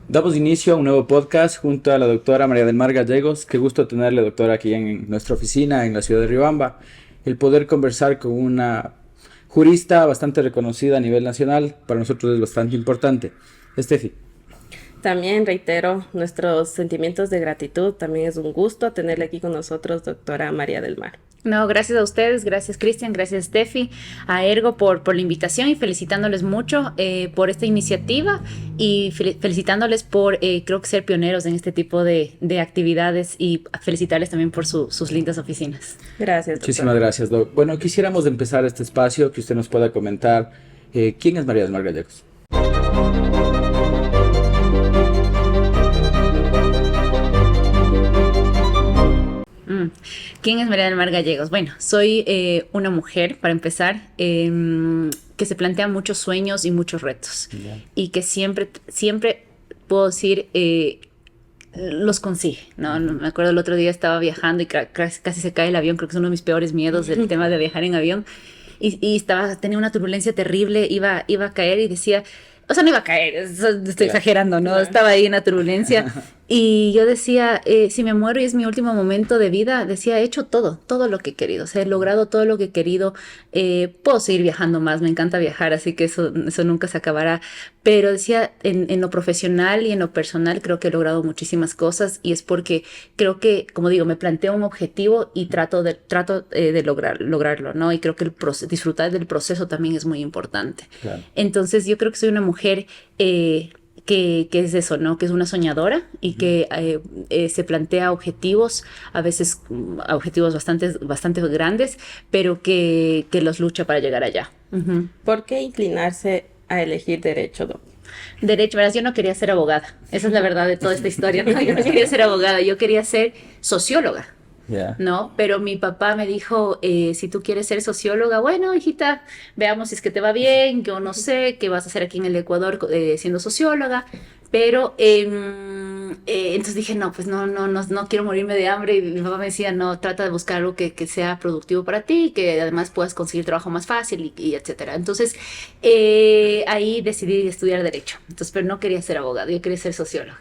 Damos inicio a un nuevo podcast junto a la doctora María del Mar Gallegos. Qué gusto tenerle, doctora, aquí en nuestra oficina en la ciudad de Riobamba. El poder conversar con una jurista bastante reconocida a nivel nacional, para nosotros es bastante importante. Estefi. También reitero nuestros sentimientos de gratitud. También es un gusto tenerle aquí con nosotros, doctora María del Mar. No, gracias a ustedes, gracias Cristian, gracias Steffi, a Ergo por la invitación y felicitándoles mucho por esta iniciativa y felicitándoles por creo que ser pioneros en este tipo de actividades y felicitarles también por sus lindas oficinas. Gracias, doctora. Muchísimas gracias, doc. Bueno, quisiéramos empezar este espacio, que usted nos pueda comentar quién es María del Mar Gallegos. ¿Quién es María del Mar Gallegos? Bueno, soy una mujer, para empezar, que se plantea muchos sueños y muchos retos. Yeah. Y que siempre puedo decir, los consigue, ¿no? Me acuerdo el otro día estaba viajando y casi se cae el avión, creo que es uno de mis peores miedos, el tema de viajar en avión. Y tenía una turbulencia terrible, iba a caer y decía... O sea, no iba a caer, estoy exagerando, ¿no? Estaba ahí en la turbulencia y yo decía, si me muero y es mi último momento de vida, decía, he hecho todo lo que he querido, o sea, he logrado todo lo que he querido, puedo seguir viajando más, me encanta viajar, así que eso nunca se acabará, pero decía, en lo profesional y en lo personal creo que he logrado muchísimas cosas y es porque creo que, como digo, me planteo un objetivo y trato de lograrlo, ¿no? Y creo que disfrutar del proceso también es muy importante. Claro. Entonces yo creo que soy una mujer que es eso, ¿no? Que es una soñadora y que se plantea objetivos, a veces objetivos bastante grandes, pero que los lucha para llegar allá. Uh-huh. ¿Por qué inclinarse a elegir derecho, doc? Derecho, verás, yo no quería ser abogada. Esa es la verdad de toda esta historia, ¿no? Yo no quería ser abogada, yo quería ser socióloga. Yeah. No, pero mi papá me dijo, si tú quieres ser socióloga, bueno, hijita, veamos si es que te va bien, yo no sé qué vas a hacer aquí en el Ecuador siendo socióloga, pero entonces dije, no, pues no quiero morirme de hambre y mi papá me decía, no, trata de buscar algo que sea productivo para ti, que además puedas conseguir trabajo más fácil y etcétera. Entonces ahí decidí estudiar Derecho, entonces, pero no quería ser abogado, yo quería ser socióloga.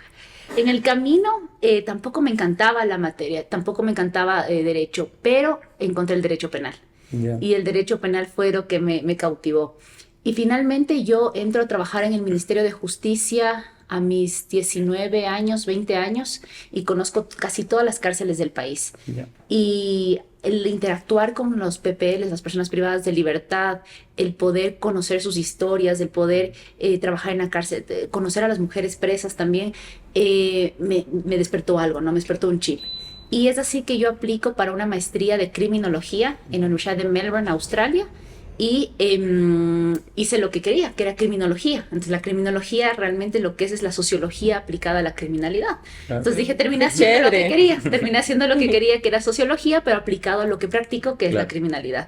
En el camino tampoco me encantaba la materia, tampoco me encantaba derecho, pero encontré el derecho penal. Yeah. Y el derecho penal fue lo que me cautivó. Y finalmente yo entro a trabajar en el Ministerio de Justicia a mis 19 años, 20 años, y conozco casi todas las cárceles del país. Yeah. Y el interactuar con los PPLs, las personas privadas de libertad, el poder conocer sus historias, el poder trabajar en la cárcel, conocer a las mujeres presas también, me despertó algo, ¿no? Me despertó un chip. Y es así que yo aplico para una maestría de criminología en la Universidad de Melbourne, Australia, y hice lo que quería, que era criminología. Entonces la criminología realmente lo que es la sociología aplicada a la criminalidad. Entonces dije, terminé haciendo lo que quería, que era sociología, pero aplicado a lo que practico, que es la criminalidad.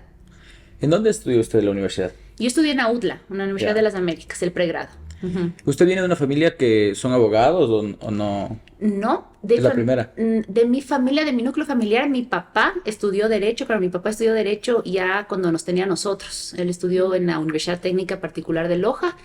¿En dónde estudió usted en la universidad? Yo estudié en UTLA, una Universidad de las Américas, el pregrado. Uh-huh. ¿Usted viene de una familia que son abogados o no? No, ¿Es la primera? De mi familia, de mi núcleo familiar, mi papá estudió Derecho, pero mi papá estudió Derecho ya cuando nos tenía a nosotros. Él estudió en la Universidad Técnica Particular de Loja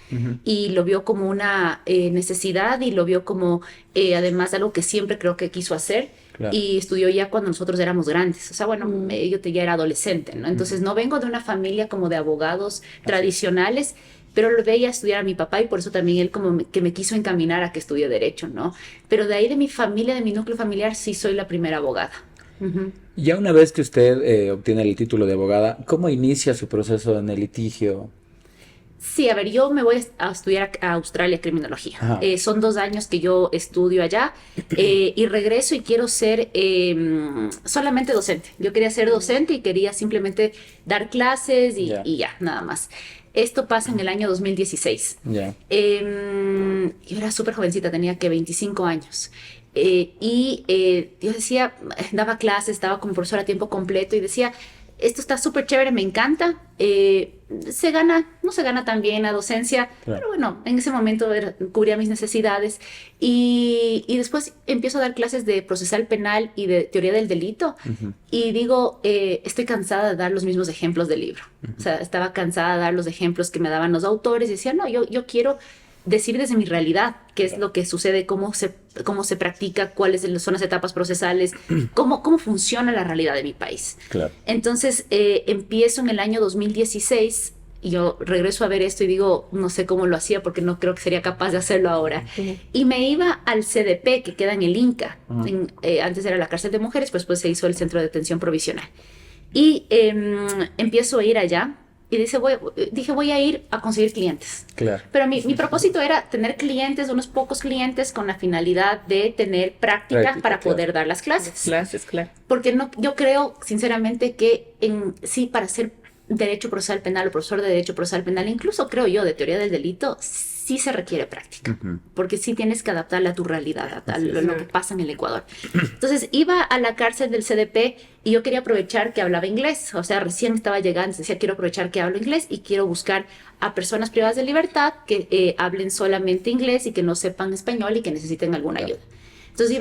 y lo vio como una necesidad y lo vio como además algo que siempre creo que quiso hacer. Claro. Y estudió ya cuando nosotros éramos grandes. O sea, bueno, yo ya era adolescente, ¿no? Entonces no vengo de una familia como de abogados tradicionales, pero lo veía estudiar a mi papá y por eso también él como que me quiso encaminar a que estudie Derecho, ¿no? Pero de ahí de mi familia, de mi núcleo familiar, sí soy la primera abogada. Uh-huh. Ya una vez que usted obtiene el título de abogada, ¿cómo inicia su proceso en el litigio? Sí, a ver, yo me voy a estudiar a Australia criminología. Son 2 años que yo estudio allá y regreso y quiero ser solamente docente. Yo quería ser docente y quería simplemente dar clases y ya, nada más. Esto pasa en el año 2016. Yeah. Yo era súper jovencita, tenía que 25 años. Yo decía, daba clases, estaba como profesora a tiempo completo y decía, esto está súper chévere, me encanta. No se gana tan bien la docencia, claro. Pero bueno, en ese momento cubría mis necesidades. Y después empiezo a dar clases de procesal penal y de teoría del delito. Uh-huh. Y digo, estoy cansada de dar los mismos ejemplos del libro. Uh-huh. O sea, estaba cansada de dar los ejemplos que me daban los autores. Y decía, no, yo quiero decir desde mi realidad qué es lo que sucede, cómo se practica, cuáles son las etapas procesales, cómo funciona la realidad de mi país. Claro. Entonces, empiezo en el año 2016 y yo regreso a ver esto y digo, no sé cómo lo hacía porque no creo que sería capaz de hacerlo ahora. Y me iba al CDP, que queda en el Inca. Antes era la cárcel de mujeres, pues después se hizo el centro de detención provisional. Y empiezo a ir allá y dije, voy a ir a conseguir clientes. Claro. Pero mi propósito era tener clientes, unos pocos clientes, con la finalidad de tener práctica para poder dar las clases. Clases, claro. Porque yo creo, sinceramente, que sí, para ser Derecho Procesal Penal o profesor de Derecho Procesal Penal, incluso creo yo, de teoría del delito, sí se requiere práctica. Porque sí tienes que adaptarla a tu realidad, a lo que pasa en el Ecuador. Entonces, iba a la cárcel del CDP y yo quería aprovechar que hablaba inglés. O sea, recién estaba llegando, decía, quiero aprovechar que hablo inglés y quiero buscar a personas privadas de libertad que hablen solamente inglés y que no sepan español y que necesiten alguna ayuda. Entonces,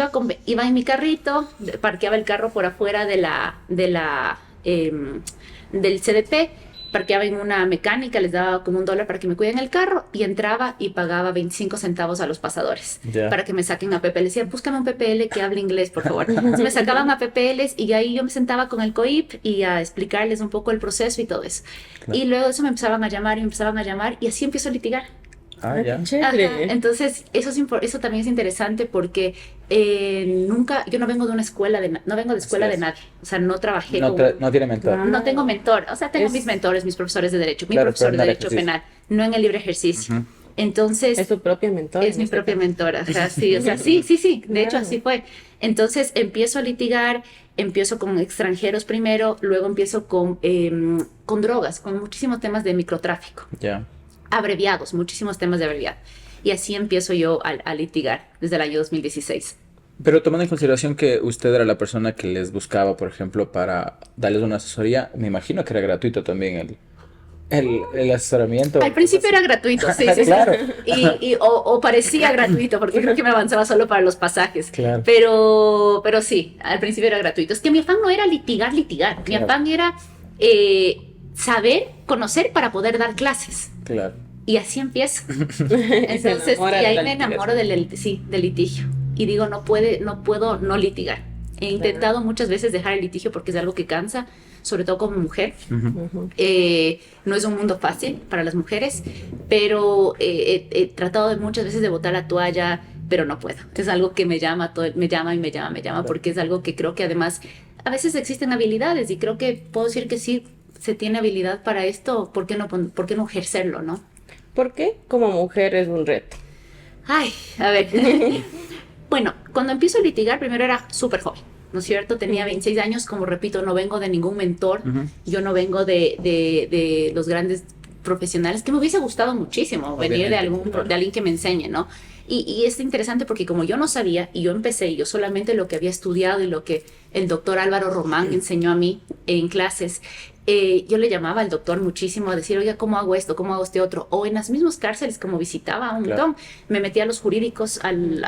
iba en mi carrito, parqueaba el carro por afuera del CDP, parqueaba en una mecánica, les daba como $1 para que me cuiden el carro y entraba y pagaba 25 centavos a los pasadores para que me saquen a PPL. Decían, búscame un PPL que hable inglés, por favor. Entonces me sacaban a PPLs y ahí yo me sentaba con el COIP y a explicarles un poco el proceso y todo eso. Claro. Y luego de eso me empezaban a llamar y así empiezo a litigar. Ya. Entonces eso también es interesante porque yo no vengo de una escuela no vengo de escuela de nadie, o sea, no trabajé no tiene mentor. No tengo mentor, o sea, tengo mis mentores, mis profesores de derecho, mi profesor de derecho penal, no en el libre ejercicio. Entonces es tu propia mentora. Es mi propia mentora, o sea, sí, de hecho así fue. Entonces empiezo a litigar, empiezo con extranjeros primero, luego empiezo con drogas, con muchísimos temas de microtráfico. Abreviados, muchísimos temas de abreviado. Y así empiezo yo a litigar desde el año 2016. Pero tomando en consideración que usted era la persona que les buscaba, por ejemplo, para darles una asesoría, me imagino que era gratuito también el asesoramiento. Al principio era gratuito, sí. Claro. O parecía gratuito, porque creo que me avanzaba solo para los pasajes. Claro. Pero sí, al principio era gratuito. Es que mi afán no era litigar. Claro. Mi afán era saber, conocer para poder dar clases. Claro. Y así empiezo. Entonces, y ahí me enamoro del litigio. Y digo, no puedo no litigar. He intentado muchas veces dejar el litigio porque es algo que cansa, sobre todo como mujer. No es un mundo fácil para las mujeres, pero he tratado muchas veces de botar la toalla, pero no puedo. Es algo que me llama, porque es algo que creo que además a veces existen habilidades y creo que puedo decir que sí se tiene habilidad para esto. ¿Por qué no ejercerlo, no? ¿Por qué? Como mujer es un reto. Ay, a ver. Bueno, cuando empiezo a litigar, primero era súper joven, ¿no es cierto? Tenía 26 años, como repito, no vengo de ningún mentor, yo no vengo de los grandes profesionales, que me hubiese gustado muchísimo venir de alguien que me enseñe, ¿no? Y es interesante porque como yo no sabía, y yo empecé, yo solamente lo que había estudiado y lo que el doctor Álvaro Román enseñó a mí en clases, yo le llamaba al doctor muchísimo a decir, oiga, ¿cómo hago esto? ¿Cómo hago este otro? O en las mismas cárceles, como visitaba un montón, me metía a los jurídicos, al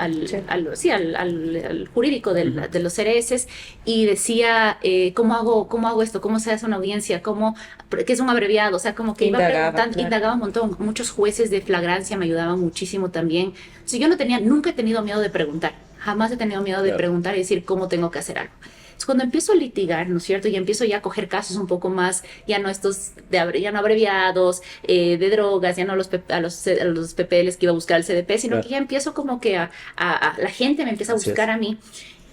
jurídico de los CRS y decía, ¿cómo hago esto? ¿Cómo se hace una audiencia? ¿Qué es un abreviado? O sea, como que iba preguntando, indagaba un montón. Muchos jueces de flagrancia me ayudaban muchísimo también. O sea, yo nunca he tenido miedo de preguntar. Jamás he tenido miedo de preguntar y decir cómo tengo que hacer algo. Entonces, cuando empiezo a litigar, ¿no es cierto? Y empiezo ya a coger casos un poco más, ya no abreviados, de drogas, ya no a los PPLs que iba a buscar el CDP, sino que ya empiezo como que a la gente me empieza a buscar a mí.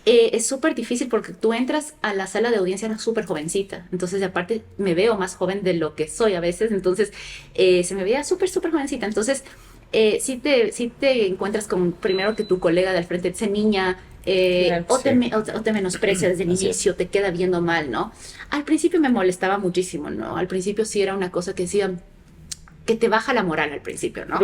Es súper difícil porque tú entras a la sala de audiencia súper jovencita, entonces aparte me veo más joven de lo que soy a veces, entonces se me veía súper jovencita, entonces si te encuentras con primero que tu colega de al frente dice niña, o te menosprecia desde el inicio, te queda viendo mal, ¿no? Al principio me molestaba muchísimo, ¿no? Al principio sí era una cosa que decía que te baja la moral al principio, ¿no?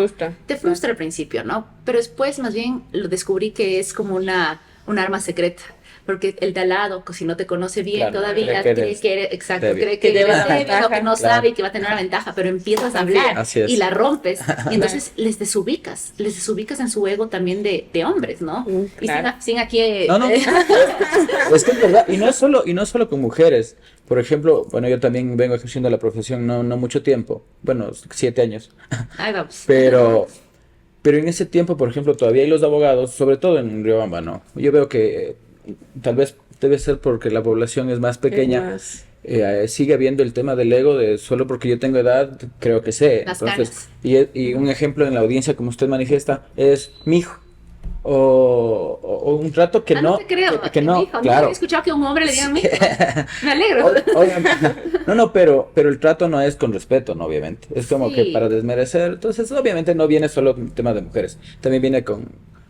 Te frustra al principio, ¿no? Pero después más bien lo descubrí que es como un arma secreta. Porque el de al lado, si no te conoce bien todavía, cree que debe o que no sabe y que va a tener una ventaja, pero empiezas a hablar y la rompes. Y entonces les desubicas en su ego también de hombres, ¿no? Y sin aquí... No. Es que es verdad, y no solo con mujeres. Por ejemplo, bueno, yo también vengo ejerciendo la profesión no mucho tiempo, bueno, 7 años. Ahí vamos. Pero Pero en ese tiempo, por ejemplo, todavía hay los abogados, sobre todo en Riobamba, ¿no? Yo veo que tal vez debe ser porque la población es más pequeña. Más. Sigue habiendo el tema del ego de solo porque yo tengo edad, creo que sé. Las Entonces, ganas. y un ejemplo en la audiencia, como usted manifiesta, es mi hijo. O un trato que no. No te creo, que no, hijo, claro. no he escuchado que a un hombre le digan mijo. Me alegro. Obviamente. No, pero el trato no es con respeto, ¿no? Obviamente. Es como Sí. que para desmerecer. Entonces, obviamente no viene solo un tema de mujeres. También viene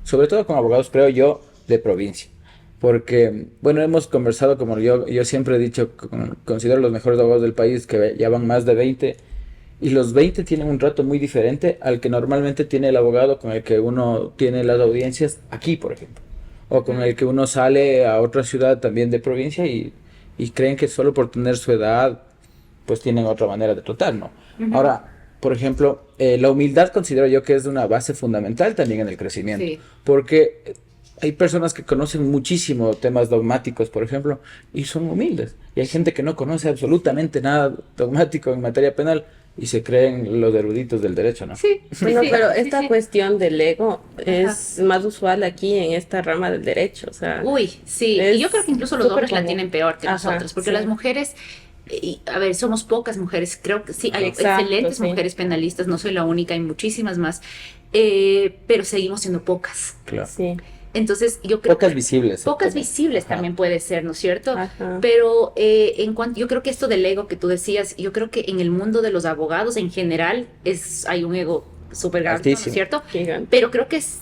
sobre todo con abogados, creo yo, de provincia. Porque, bueno, hemos conversado, como yo siempre he dicho, considero los mejores abogados del país, que ya van más de 20, y los 20 tienen un trato muy diferente al que normalmente tiene el abogado con el que uno tiene las audiencias aquí, por ejemplo. O con el que uno sale a otra ciudad también de provincia y creen que solo por tener su edad, pues tienen otra manera de tratar, ¿no? Ahora, por ejemplo, la humildad considero yo que es una base fundamental también en el crecimiento. Sí. Porque hay personas que conocen muchísimo temas dogmáticos, por ejemplo, y son humildes. Y hay gente que no conoce absolutamente nada dogmático en materia penal y se creen los eruditos del derecho, ¿no? Sí, Bueno, sí, pero sí, esta sí. cuestión del ego es más usual aquí en esta rama del derecho, o sea, Uy, sí, es y yo creo que incluso los súper hombres la común. tienen peor que Ajá, nosotros, porque sí. las mujeres, y, a ver, somos pocas mujeres, creo que sí, hay Exacto, excelentes sí. mujeres penalistas, no soy la única, hay muchísimas más, pero seguimos siendo pocas. Claro. Sí, Entonces, yo creo Pocas que visibles. pocas también. visibles Ajá. también puede ser, ¿no es cierto? ajá. Pero en cuanto, yo creo que esto del ego que tú decías, yo creo que en el mundo de los abogados en general hay un ego súper grande, ¿no es Altísimo. cierto? Gigante. Pero creo que es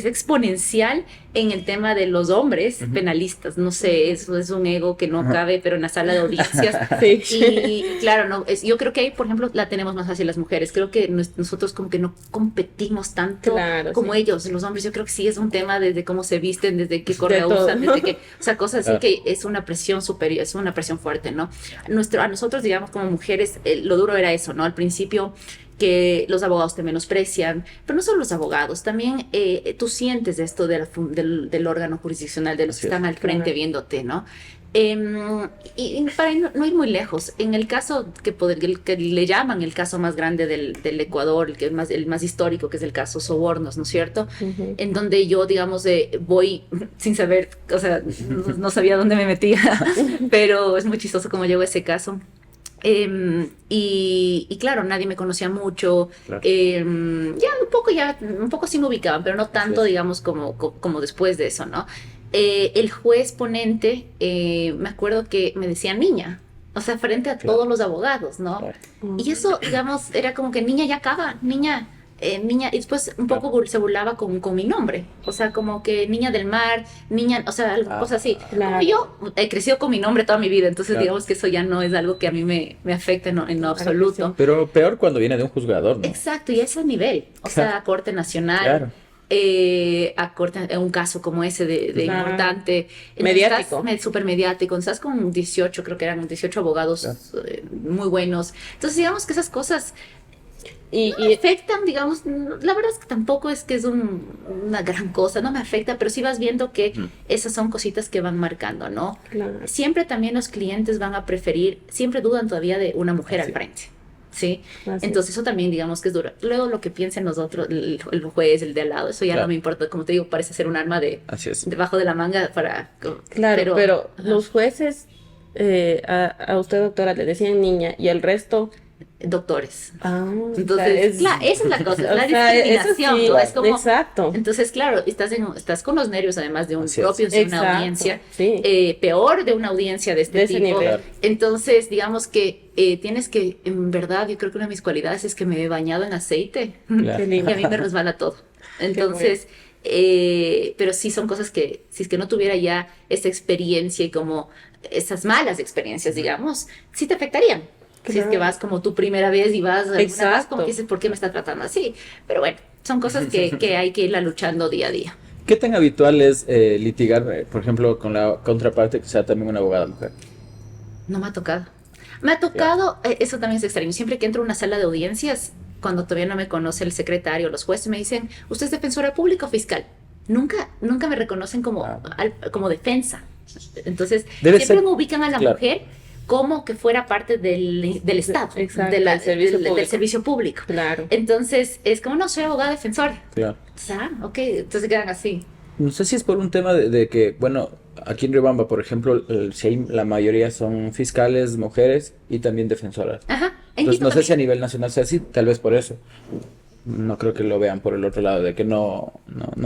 exponencial en el tema de los hombres penalistas. No sé, eso es un ego que no cabe, pero en la sala de audiencias. Sí. Y claro, no, yo creo que ahí, por ejemplo, la tenemos más fácil las mujeres. Creo que nosotros como que no competimos tanto Claro, como sí. ellos, los hombres. Yo creo que sí es un tema desde cómo se visten, desde qué correo todo. usan, desde qué, o sea, cosas así Claro. que es una presión superior, es una presión fuerte, ¿no? A nosotros, digamos, como mujeres, lo duro era eso, ¿no? Al principio que los abogados te menosprecian, pero no solo los abogados, también tú sientes esto del órgano jurisdiccional, de los Así que es. están al frente Claro. viéndote, ¿no? Y para no ir muy lejos, en el caso que le llaman el caso más grande del Ecuador, el más histórico, que es el caso Sobornos, ¿no es cierto? Ujú. En donde yo, digamos, voy sin saber, o sea, no sabía dónde me metía, pero es muy chistoso cómo llegó ese caso. Y claro, nadie me conocía mucho. Claro. Ya un poco sí me ubicaban, pero no tanto, es. digamos, como después de eso, ¿no? El juez ponente, me acuerdo que me decía niña, o sea, frente a Claro. todos los abogados, ¿no? Claro. Y eso, digamos, era como que niña ya acaba, niña, niña, y después un poco se burlaba con mi nombre, o sea, como que niña del mar, niña, o sea, cosas así. Claro. Como yo he crecido con mi nombre toda mi vida, entonces Claro. digamos que eso ya no es algo que a mí me afecta en lo absoluto. Pero peor cuando viene de un juzgador, ¿no? Exacto, y a ese nivel, o sea, a Corte Nacional. Claro. A corte, un caso como ese de Claro. importante. Mediático. Súper mediático. Estás con 18, creo que eran 18 abogados Claro. muy buenos. Entonces, digamos que esas cosas Y, me afectan, digamos, la verdad es que tampoco es que es una gran cosa, no me afecta, pero sí vas viendo que esas son cositas que van marcando, ¿no? claro. Siempre también los clientes van a preferir, siempre dudan todavía de una mujer Así al frente. ¿Sí? Así Entonces eso también digamos que es duro. Luego lo que piensen nosotros, el juez, el de al lado, eso ya Claro. no me importa. Como te digo, parece ser un arma Así es. debajo de la manga para... Claro, pero ajá. los jueces, a usted, doctora, le decían niña y el resto... Doctores. Entonces, claro, esa es la cosa, o la sea, eso discriminación, sí, ¿no? Es como... exacto. Entonces, claro, estás con los nervios además de un Así es. propio de una Exacto, audiencia, sí. peor de una audiencia de este De ese tipo. nivel. Entonces, digamos que tienes que, en verdad, yo creo que una de mis cualidades es que me he bañado en aceite Claro. Qué y lindo. a mí me resbala todo. Entonces, pero sí son cosas que, si es que no tuviera ya esa experiencia y como esas malas experiencias, digamos, sí te afectarían. Si es Claro. que vas como tu primera vez y vas, alguna vez Exacto. como que dices, ¿por qué me está tratando así? Pero bueno, son cosas que hay que irla luchando día a día. ¿Qué tan habitual es litigar, por ejemplo, con la contraparte que sea también una abogada mujer? No me ha tocado. Me ha tocado, eso también es extraño. Siempre que entro a una sala de audiencias, cuando todavía no me conoce el secretario, los jueces me dicen, ¿usted es defensora pública o fiscal? Nunca me reconocen como defensa. Entonces, Debe siempre ser- me ubican a la claro. mujer como que fuera parte del Estado, Exacto, del del servicio público. Claro. Entonces, es como, no soy abogada defensora. Claro. Ok, entonces quedan así. No sé si es por un tema de que, bueno, aquí en Riobamba, por ejemplo, sí hay- la mayoría son fiscales, mujeres y también defensoras. Ajá. En Entonces, Quito no sé si a también. nivel nacional sea así, tal vez por eso. No creo que lo vean por el otro lado, de que no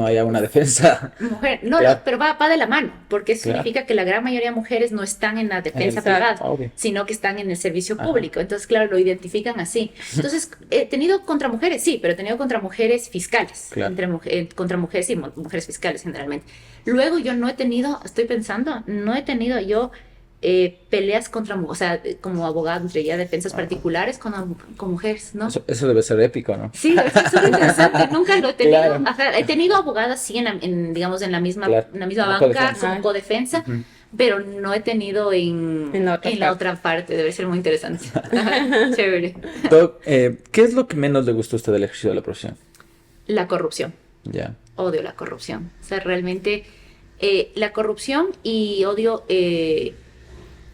haya una defensa. Mujer, no, Claro. pero va de la mano, porque eso Claro. significa que la gran mayoría de mujeres no están en la defensa Exacto. privada, Obvio. sino que están en el servicio Ajá. público. Entonces, claro, lo identifican así. Entonces, he tenido contra mujeres, sí, pero he tenido contra mujeres fiscales, Claro. contra mujeres y mujeres fiscales generalmente. Luego yo no he tenido, estoy pensando, no he tenido yo peleas contra, o sea, como abogado, entre ya defensas particulares con mujeres, ¿no? Eso debe ser épico, ¿no? Sí, eso es súper interesante. Nunca lo he tenido. Claro. Ajá, he tenido abogadas, sí, digamos, en la misma, Claro. en la misma Como banca, codefensa. como codefensa, Ujú. pero no he tenido En la otra en la otra parte. Debe ser muy interesante. Ajá, chévere. Doc, ¿qué es lo que menos le gusta a usted del ejercicio de la profesión? La corrupción. Ya. Odio la corrupción. O sea, realmente la corrupción y odio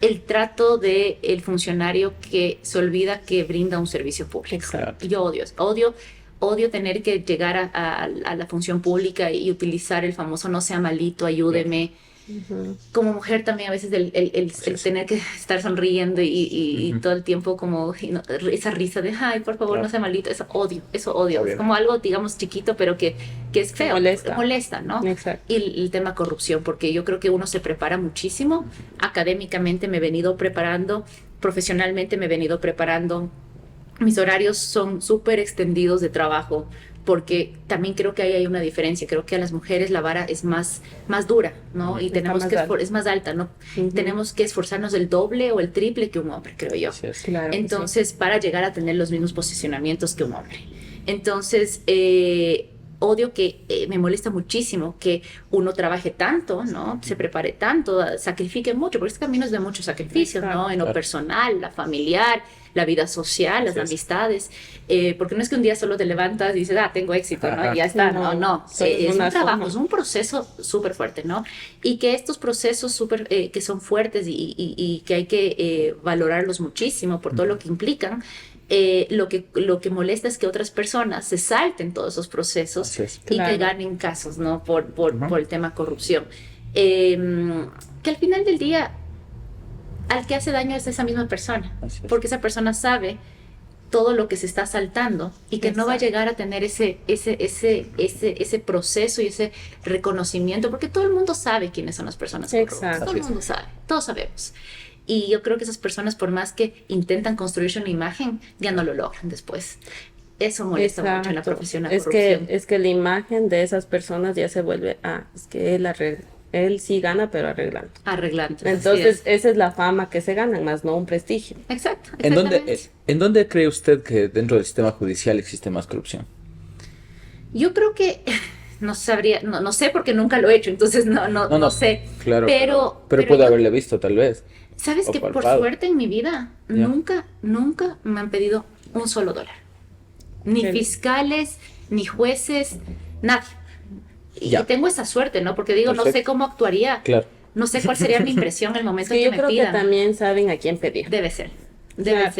el trato del funcionario que se olvida que brinda un servicio público. Exacto. Yo odio eso. Odio tener que llegar a la función pública y utilizar el famoso no sea malito, ayúdeme. Ujú. Como mujer también a veces el tener que estar sonriendo y Ujú. todo el tiempo como esa risa de ay, por favor, Claro. no sea malito, eso odio. Obvio. Es como algo, digamos, chiquito, pero que es feo, Molesta. ¿no? Exacto. Y el tema corrupción, porque yo creo que uno se prepara muchísimo. Académicamente me he venido preparando, profesionalmente me he venido preparando. Mis horarios son súper extendidos de trabajo, porque también creo que ahí hay una diferencia. Creo que a las mujeres la vara es más dura, ¿no? Y Está tenemos más que alta. es más alta, ¿no? Ujú. Tenemos que esforzarnos el doble o el triple que un hombre, creo yo. Así es. Claro que sí. Entonces, para llegar a tener los mismos posicionamientos que un hombre. Entonces, odio que me molesta muchísimo que uno trabaje tanto, ¿no? Se prepare tanto, sacrifique mucho, porque este camino es de muchos sacrificios, ¿no? Exacto. En lo Claro. personal, la familiar, la vida social, las Así es. amistades, porque no es que un día solo te levantas y dices, tengo éxito, ¿no? Ajá. Y ya está, No, no. son Es un una trabajo, suma. es un proceso súper fuerte, ¿no? Y que estos procesos súper, que son fuertes y que hay que valorarlos muchísimo por todo lo que implican, lo que molesta es que otras personas se salten todos esos procesos Así es. y Claro. que ganen casos, ¿no? Por Ujú. el tema corrupción. Que al final del día, al que hace daño es esa misma persona, Así es. porque esa persona sabe todo lo que se está saltando y que no va a Exacto. llegar a tener ese proceso y ese reconocimiento, porque todo el mundo sabe quiénes son las personas corruptas. Exacto. Todo el mundo sabe, todos sabemos. Y yo creo que esas personas, por más que intentan construirse una imagen, ya no lo logran después. Eso molesta mucho en la Exacto. profesión, la Es corrupción. que la imagen de esas personas ya se vuelve, es que él arregla. Él sí gana, pero arreglando. Arreglando. así Entonces, es. esa es la fama que se ganan, más no un prestigio. Exacto. ¿En dónde cree usted que dentro del sistema judicial existe más corrupción? Yo creo que no sabría, no sé porque nunca lo he hecho, entonces no sé. Claro. Pero Pero puede yo- haberle visto, tal vez. ¿Sabes o que por palpado. suerte en mi vida Ya. nunca me han pedido un solo dólar? Ni Qué bien. fiscales, ni jueces, nadie. Y Ya. tengo esa suerte, ¿no? Porque digo, no sé Perfecto. cómo actuaría. Claro. No sé cuál sería mi impresión en el momento Sí, en yo que creo me que pidan. también saben a quién pedir. Debe ser. Claro.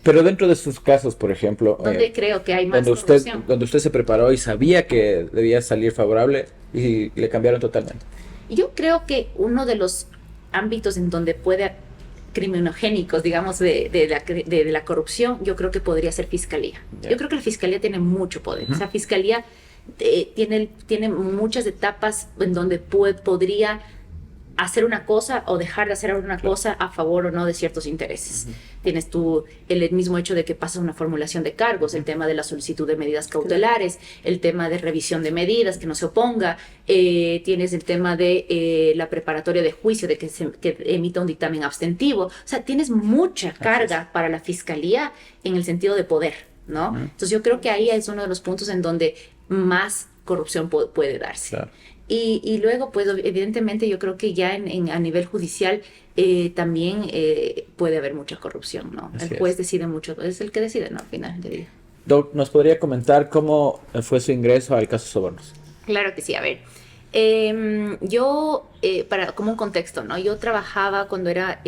Pero dentro de sus casos, por ejemplo, ¿Dónde creo que hay más donde corrupción? usted se preparó y sabía que debía salir favorable y le cambiaron totalmente. Yo creo que uno de los ámbitos en donde puede criminogénicos, digamos, de la corrupción, yo creo que podría ser fiscalía. Ya. Yo creo que la fiscalía tiene mucho poder. Ujú. O sea, fiscalía tiene muchas etapas en donde podría hacer una cosa o dejar de hacer una cosa a favor o no de ciertos intereses. Tienes tú el mismo hecho de que pasa una formulación de cargos, el tema de la solicitud de medidas cautelares, el tema de revisión de medidas, que no se oponga, tienes el tema de la preparatoria de juicio, de que emita un dictamen abstentivo. O sea, tienes mucha carga para la fiscalía en el sentido de poder, ¿no? Entonces yo creo que ahí es uno de los puntos en donde más corrupción puede darse. Claro. Y luego, pues evidentemente yo creo que ya a nivel judicial también puede haber mucha corrupción, ¿no? Así El juez es. decide mucho, es el que decide, ¿no? Al final del día. Doc, ¿nos podría comentar cómo fue su ingreso al caso Sobornos? Claro que sí, a ver. Como un contexto, ¿no? Yo trabajaba cuando era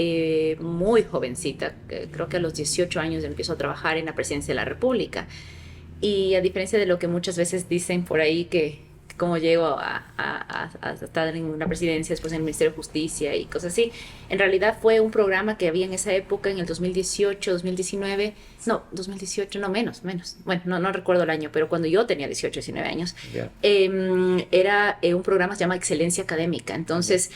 muy jovencita, creo que a los 18 años empiezo a trabajar en la Presidencia de la República. Y a diferencia de lo que muchas veces dicen por ahí que cómo llego a estar en una presidencia, después en el Ministerio de Justicia y cosas así. En realidad fue un programa que había en esa época, en el 2018, 2019, no, 2018, no, menos. Bueno, no recuerdo el año, pero cuando yo tenía 18, 19 años, era un programa que se llama Excelencia Académica. Entonces,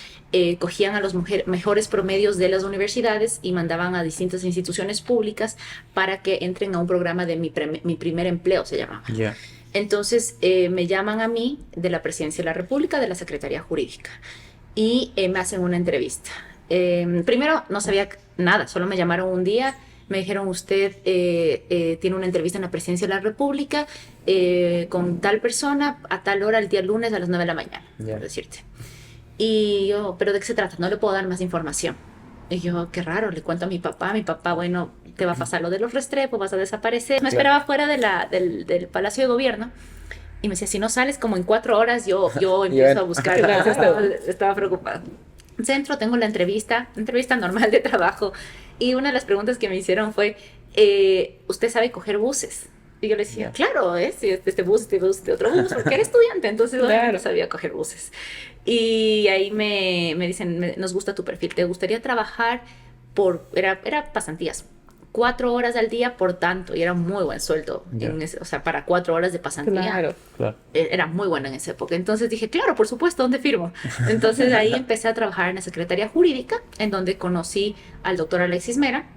cogían a los mejores promedios de las universidades y mandaban a distintas instituciones públicas para que entren a un programa de mi primer empleo, se llamaba. Ya. Entonces me llaman a mí de la Presidencia de la República, de la Secretaría Jurídica, y me hacen una entrevista. Primero no sabía nada, solo me llamaron un día, me dijeron usted tiene una entrevista en la Presidencia de la República con tal persona a tal hora el día lunes a las 9 de la mañana, por decirte. Y yo, ¿pero de qué se trata? No le puedo dar más información. Y yo, qué raro, le cuento a mi papá, bueno, te va a pasar lo de los Restrepo, vas a desaparecer. Me esperaba fuera del Palacio de Gobierno y me decía, si no sales como en 4 horas, yo empiezo a buscar. Estaba preocupada. Centro, tengo la entrevista normal de trabajo, y una de las preguntas que me hicieron fue, ¿usted sabe coger buses? Y yo le decía, claro, si este bus, otro bus, porque era estudiante, entonces no sabía coger buses. Y ahí me dicen, nos gusta tu perfil, ¿te gustaría trabajar era pasantías, 4 horas al día por tanto? Y era muy buen sueldo, o sea, para 4 horas de pasantía. Claro. Era muy bueno en esa época. Entonces dije, claro, por supuesto, ¿dónde firmo? Entonces ahí empecé a trabajar en la Secretaría Jurídica, en donde conocí al doctor Alexis Mera.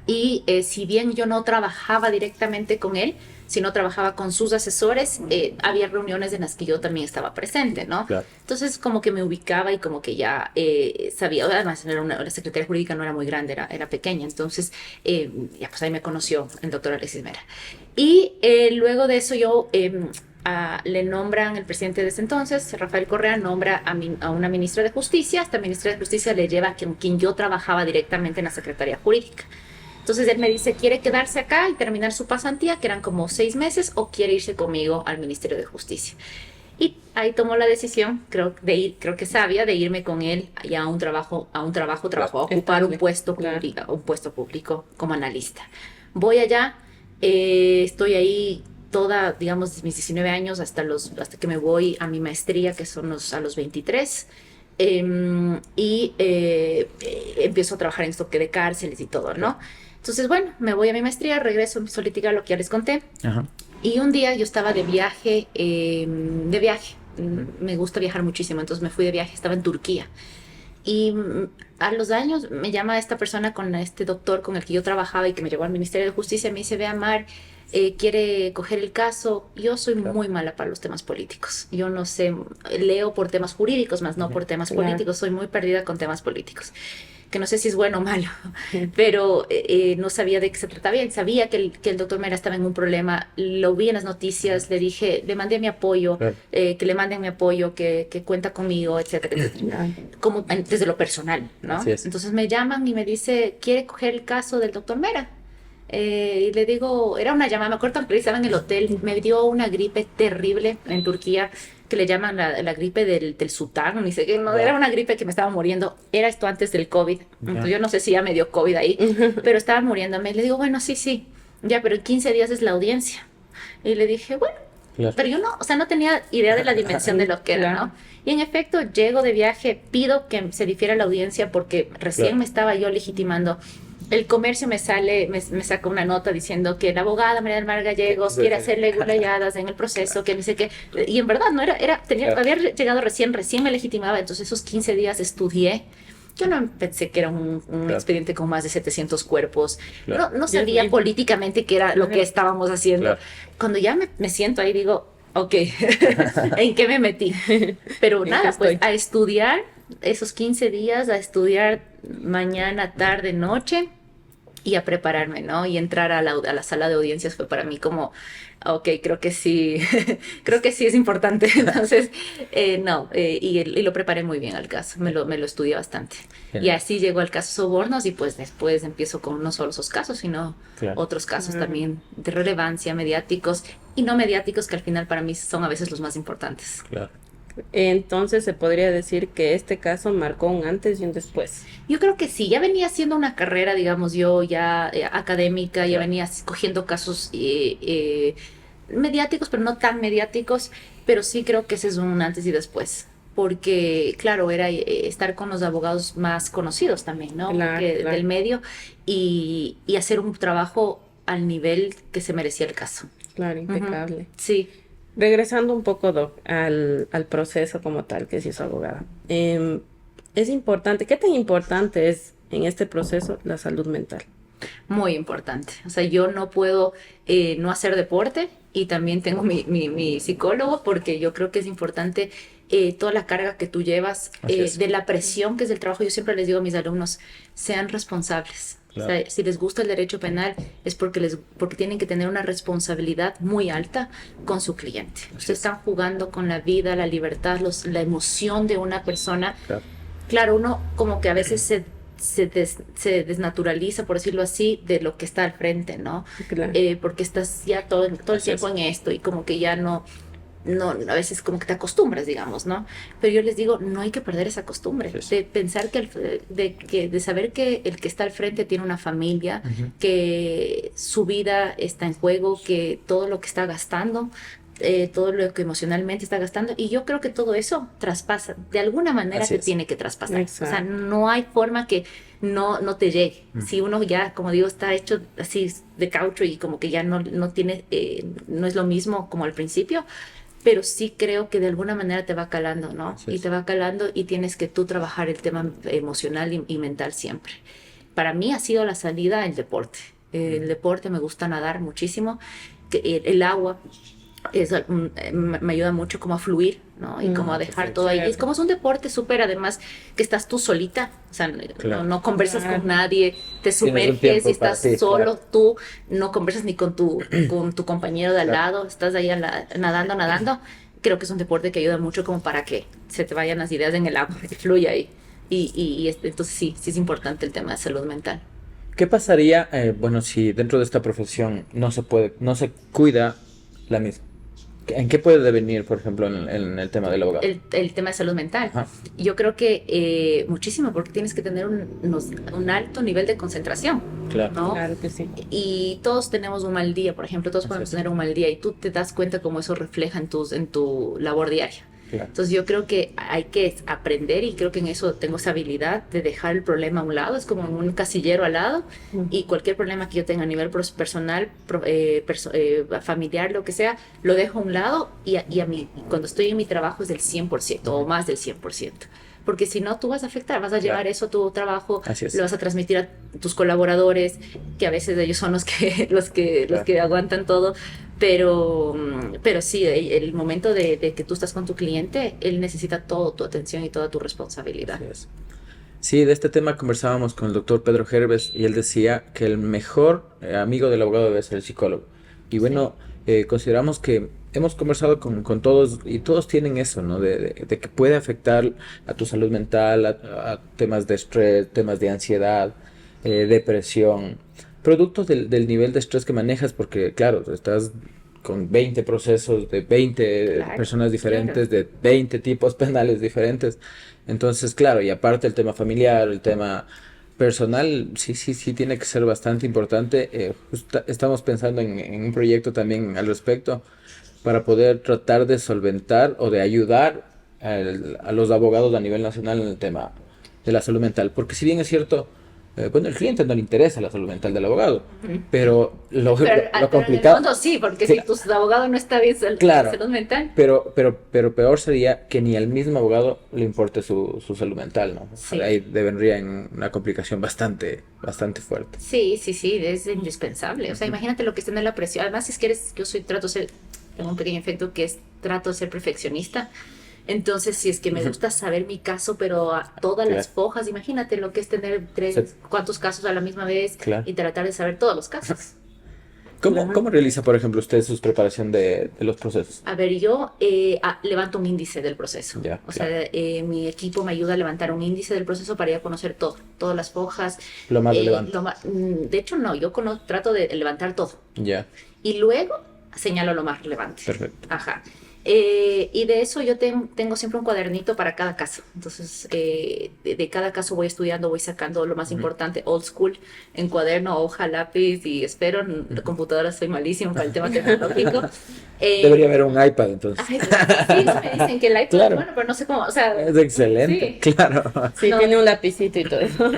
Y si bien yo no trabajaba directamente con él, sino trabajaba con sus asesores, había reuniones en las que yo también estaba presente, ¿no? Claro. Entonces como que me ubicaba y como que ya sabía. Además la Secretaría Jurídica no era muy grande, era pequeña. Entonces ya pues ahí me conoció el doctor Alexis Mera. Y luego de eso yo le nombran, el presidente de ese entonces, Rafael Correa, nombra a una ministra de Justicia. Esta ministra de Justicia le lleva a quien yo trabajaba directamente en la Secretaría Jurídica. Entonces él me dice, ¿quiere quedarse acá y terminar su pasantía, que eran como 6 meses, o quiere irse conmigo al Ministerio de Justicia? Y ahí tomó la decisión, creo que sabia, de irme con él ya a ocupar un puesto público como analista. Voy allá, estoy ahí toda, digamos, mis 19 años hasta que me voy a mi maestría, que son a los 23. Empiezo a trabajar en toque de cárceles y todo, ¿no? Entonces, bueno, me voy a mi maestría, regreso, empiezo a litigar lo que ya les conté. Ajá. Y un día yo estaba de viaje. Me gusta viajar muchísimo, entonces me fui de viaje, estaba en Turquía. Y a los años me llama esta persona, con este doctor con el que yo trabajaba y que me llevó al Ministerio de Justicia, me dice, ve, Mar, quiere coger el caso. Yo soy muy mala para los temas políticos. Yo no sé, leo por temas jurídicos, más no por temas políticos. Soy muy perdida con temas políticos, que no sé si es bueno o malo, pero no sabía de qué se trataba. Sabía que el doctor Mera estaba en un problema, lo vi en las noticias, le dije, le mandé mi apoyo, que le manden mi apoyo, que cuenta conmigo, etcétera, etcétera, como desde lo personal, ¿no? Entonces me llaman y me dice, ¿quiere coger el caso del doctor Mera? Y le digo, era una llamada, me acuerdo que estaba en el hotel, me dio una gripe terrible en Turquía, que le llaman la gripe del sultán, ni sé qué, no, era una gripe que me estaba muriendo. Era esto antes del COVID, entonces yo no sé si ya me dio COVID ahí, pero estaba muriéndome. Le digo, bueno, sí, ya, pero en 15 días es la audiencia. Y le dije, bueno, pero yo no tenía idea de la dimensión de lo que era, ¿no? Y en efecto, llego de viaje, pido que se difiera la audiencia porque recién me estaba yo legitimando. El Comercio me saca una nota diciendo que la abogada María del Mar Gallegos quiere hacerle gullayadas en el proceso, que no sé qué. Y en verdad, no había llegado recién me legitimaba. Entonces esos 15 días estudié. Yo no pensé que era un expediente con más de 700 cuerpos. No sabía políticamente qué era lo que estábamos haciendo. Cuando ya me siento ahí, digo, ok, ¿en qué me metí? Pero nada, pues a estudiar esos 15 días, a estudiar mañana, tarde, noche, y a prepararme, ¿no? Y entrar a la sala de audiencias fue para mí como, ok, creo que sí es importante. Entonces, y lo preparé muy bien al caso, me lo estudié bastante. Genial. Y así llegó al caso Sobornos, y pues después empiezo con no solo esos casos, sino otros casos también de relevancia, mediáticos y no mediáticos, que al final para mí son a veces los más importantes. Claro. Entonces se podría decir que este caso marcó un antes y un después. Yo creo que sí, ya venía haciendo una carrera, digamos yo, ya académica, ya Claro. venía cogiendo casos mediáticos, pero no tan mediáticos, pero sí creo que ese es un antes y después. Porque, claro, era estar con los abogados más conocidos también, ¿no? Claro, claro. Del medio y hacer un trabajo al nivel que se merecía el caso. Claro, impecable. Ujú. Sí. Regresando un poco, Doc, al proceso como tal que se hizo abogada. Es importante, ¿qué tan importante es en este proceso la salud mental? Muy importante. O sea, yo no puedo no hacer deporte y también tengo mi psicólogo porque yo creo que es importante toda la carga que tú llevas Así es. de la presión que es del trabajo. Yo siempre les digo a mis alumnos, sean responsables. Claro. O sea, si les gusta el derecho penal es porque tienen que tener una responsabilidad muy alta con su cliente. Ustedes están jugando con la vida, la libertad, la emoción de una persona. Claro. Claro, uno como que a veces se desnaturaliza, por decirlo así, de lo que está al frente, ¿no? Claro. Porque estás ya todo el Así tiempo es. en esto y como que ya no, a veces como que te acostumbras, digamos, ¿no? Pero yo les digo, no hay que perder esa costumbre, Así es. de pensar de saber que el que está al frente tiene una familia, Ujú. que su vida está en juego, que todo lo que está gastando, todo lo que emocionalmente está gastando, y yo creo que todo eso traspasa, de alguna manera Así te es. tiene que traspasar. Exacto. O sea, no hay forma que no te llegue. Mm. Si uno ya, como digo, está hecho así de caucho y como que ya no tiene, no es lo mismo como al principio, pero sí creo que de alguna manera te va calando, ¿no? Así Y es. te va calando y tienes que tú trabajar el tema emocional y mental siempre. Para mí ha sido la salida el deporte. El deporte, me gusta nadar muchísimo, que el agua me ayuda mucho como a fluir, ¿no? Y como a dejar perfecto. todo ahí. Es Cierto. como es un deporte súper, además, que estás tú solita, o sea, Claro. no conversas Claro. con nadie, te un sumerges tiempo y estás para ti, solo claro. tú, no conversas ni con tu compañero de al Claro. lado, estás ahí nadando. Creo que es un deporte que ayuda mucho como para que se te vayan las ideas en el agua y fluya ahí. Entonces sí es importante el tema de salud mental. ¿Qué pasaría, bueno, si dentro de esta profesión no se cuida la misma? ¿En qué puede devenir, por ejemplo, en el tema del abogado? El tema de salud mental. Ajá. Yo creo que muchísimo, porque tienes que tener un alto nivel de concentración, Claro. ¿no? Claro que sí. Y todos tenemos un mal día, por ejemplo, todos Así podemos es. tener un mal día y tú te das cuenta cómo eso refleja en tu labor diaria. Claro. Entonces yo creo que hay que aprender y creo que en eso tengo esa habilidad de dejar el problema a un lado, es como un casillero al lado y cualquier problema que yo tenga a nivel personal, familiar, lo que sea, lo dejo a un lado y a mí, cuando estoy en mi trabajo es del 100% o más del 100%. Porque si no, tú vas a afectar, vas a llevar Claro. eso a tu trabajo, Así es. lo vas a transmitir a tus colaboradores, que a veces ellos son los que Claro. aguantan todo. Pero sí, el momento de que tú estás con tu cliente, él necesita toda tu atención y toda tu responsabilidad. Así es. Sí, de este tema conversábamos con el doctor Pedro Gerbes y él decía que el mejor amigo del abogado debe ser el psicólogo. Y bueno, consideramos que hemos conversado con todos y todos tienen eso, ¿no? De que puede afectar a tu salud mental, a temas de estrés, temas de ansiedad, depresión, productos del nivel de estrés que manejas, porque claro, estás con 20 procesos de 20 Claro, personas diferentes, claro. de 20 tipos penales diferentes. Entonces, claro, y aparte el tema familiar, el tema personal, sí tiene que ser bastante importante. Estamos pensando en un proyecto también al respecto para poder tratar de solventar o de ayudar a los abogados a nivel nacional en el tema de la salud mental. Porque si bien es cierto, bueno, el cliente no le interesa la salud mental del abogado, pero lo Pero en el complicado... fondo sí, porque Sí. si tu abogado no está bien Claro. salud mental, Pero peor sería que ni al mismo abogado le importe su salud mental, ¿no? Sí. Ahí vendría en una complicación bastante fuerte. sí, es indispensable. O sea, imagínate lo que es tener la presión. Además, si es que tengo un pequeño efecto que es trato de ser perfeccionista. Entonces, si es que me gusta saber mi caso, pero a todas las Claro. fojas, imagínate lo que es tener Sí. cuántos casos a la misma vez Claro. y tratar de saber todos los casos. ¿Cómo realiza, por ejemplo, usted su preparación de los procesos? A ver, yo levanto un índice del proceso. Ya, O claro. sea, mi equipo me ayuda a levantar un índice del proceso para ya conocer todas las fojas. Lo más relevante. De hecho, no, yo trato de levantar todo. Ya, Y luego señalo lo más relevante. perfecto. Ajá. Y de eso yo tengo siempre un cuadernito para cada caso. Entonces, de cada caso voy estudiando, voy sacando lo más importante, old school, en cuaderno, hoja, lápiz, y espero, en la computadora soy malísimo para el tema tecnológico. Debería haber un iPad entonces. Ay, sí, eso me dicen que el iPad, Claro. bueno, pero no sé cómo, o sea... Es excelente, Sí. claro. Sí, No. tiene un lapicito y todo eso.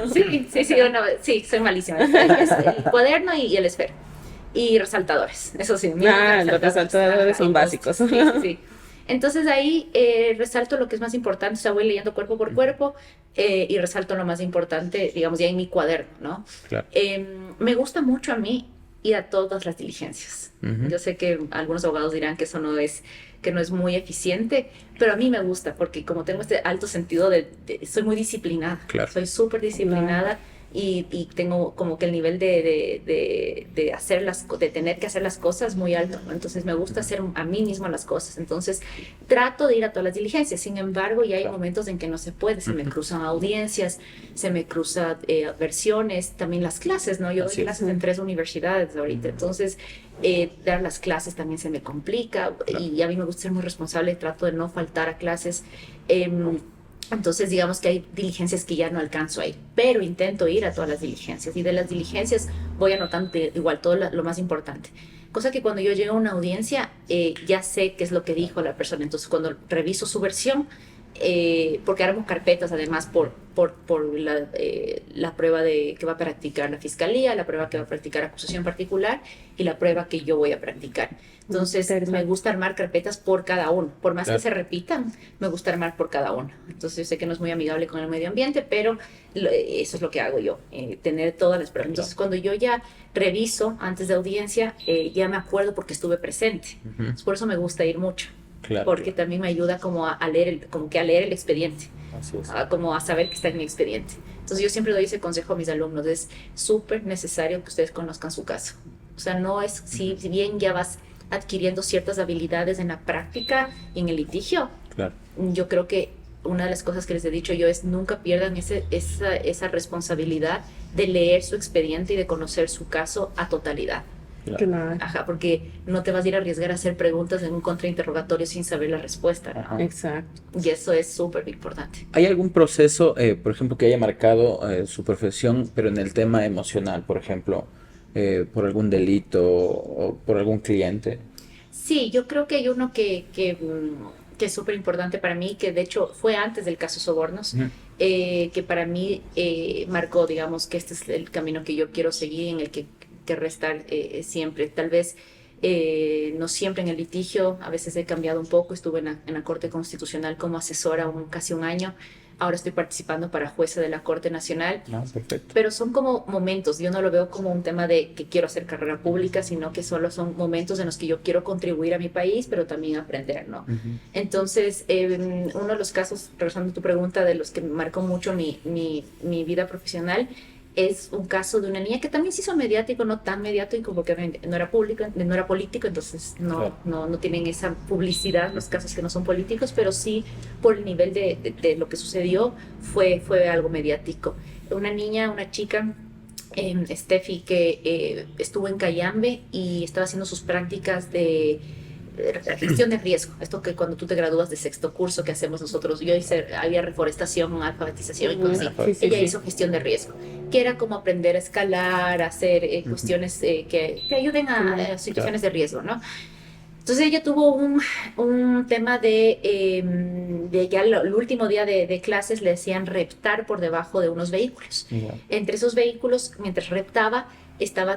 Sí, soy malísima. Es el cuaderno y el esfero. Y resaltadores, eso sí. Los resaltadores son básicos. Sí. Entonces ahí resalto lo que es más importante, o sea, voy leyendo cuerpo por cuerpo y resalto lo más importante, digamos, ya en mi cuaderno, ¿no? Claro. Me gusta mucho a mí ir a todas las diligencias. Ujú. Yo sé que algunos abogados dirán que eso que no es muy eficiente, pero a mí me gusta porque como tengo este alto sentido soy muy disciplinada, Claro. soy súper disciplinada. Y tengo como que el nivel de hacer de tener que hacer las cosas muy alto, ¿no? Entonces me gusta hacer a mí misma las cosas, entonces trato de ir a todas las diligencias. Sin embargo, ya hay momentos en que no se puede, se me cruzan audiencias, se me cruzan versiones, también las clases, ¿no? Yo doy Así es. clases en 3 universidades ahorita, entonces dar las clases también se me complica, y a mí me gusta ser muy responsable, trato de no faltar a clases. Entonces, digamos que hay diligencias que ya no alcanzo a ir, pero intento ir a todas las diligencias. Y de las diligencias voy anotando igual todo lo más importante. Cosa que cuando yo llego a una audiencia, ya sé qué es lo que dijo la persona. Entonces, cuando reviso su versión, porque armo carpetas además por la prueba que va a practicar la fiscalía, la prueba que va a practicar acusación particular y la prueba que yo voy a practicar. Entonces me gusta armar carpetas por cada uno, por más que se repitan, me gusta armar por cada uno. Entonces yo sé que no es muy amigable con el medio ambiente, pero eso es lo que hago yo, tener todas las pruebas. Entonces cuando yo ya reviso antes de audiencia, ya me acuerdo porque estuve presente. Entonces, por eso me gusta ir mucho. Claro. Porque también me ayuda como a leer el expediente, Así es. como a saber que está en mi expediente. Entonces yo siempre doy ese consejo a mis alumnos, es súper necesario que ustedes conozcan su caso. O sea, no es, si bien ya vas adquiriendo ciertas habilidades en la práctica y en el litigio, Claro. yo creo que una de las cosas que les he dicho yo es nunca pierdan esa responsabilidad de leer su expediente y de conocer su caso a totalidad. Claro. Ajá, porque no te vas a ir a arriesgar a hacer preguntas en un contrainterrogatorio sin saber la respuesta, ¿no? Ajá. Exacto. Y eso es súper importante. ¿Hay algún proceso, por ejemplo, que haya marcado su profesión, pero en el tema emocional, por ejemplo, por algún delito o por algún cliente? Sí, yo creo que hay uno que es súper importante para mí, que de hecho fue antes del caso Sobornos, que para mí marcó, digamos, que este es el camino que yo quiero seguir, en el que estar siempre. Tal vez no siempre en el litigio, a veces he cambiado un poco, estuve en la Corte Constitucional como asesora casi un año, ahora estoy participando para jueza de la Corte Nacional. Ah, perfecto. Pero son como momentos, yo no lo veo como un tema de que quiero hacer carrera pública, sino que solo son momentos en los que yo quiero contribuir a mi país, pero también aprender, ¿no? Entonces, uno de los casos, regresando a tu pregunta, de los que me marcó mucho mi vida profesional, es un caso de una niña que también se hizo mediático, no tan mediático porque no era público, no era político, entonces no tienen esa publicidad los casos que no son políticos, pero sí por el nivel de lo que sucedió fue algo mediático. Una niña, una chica, Steffi, que estuvo en Cayambe y estaba haciendo sus prácticas de gestión de riesgo, esto que cuando tú te gradúas de sexto curso que hacemos nosotros, había reforestación, alfabetización y cosas así. Ella hizo gestión de riesgo, que era como aprender a escalar, a hacer cuestiones que ayuden a situaciones de riesgo, ¿no? Entonces ella tuvo un tema de ya el último día de clases le decían reptar por debajo de unos vehículos. Entre esos vehículos, mientras reptaba,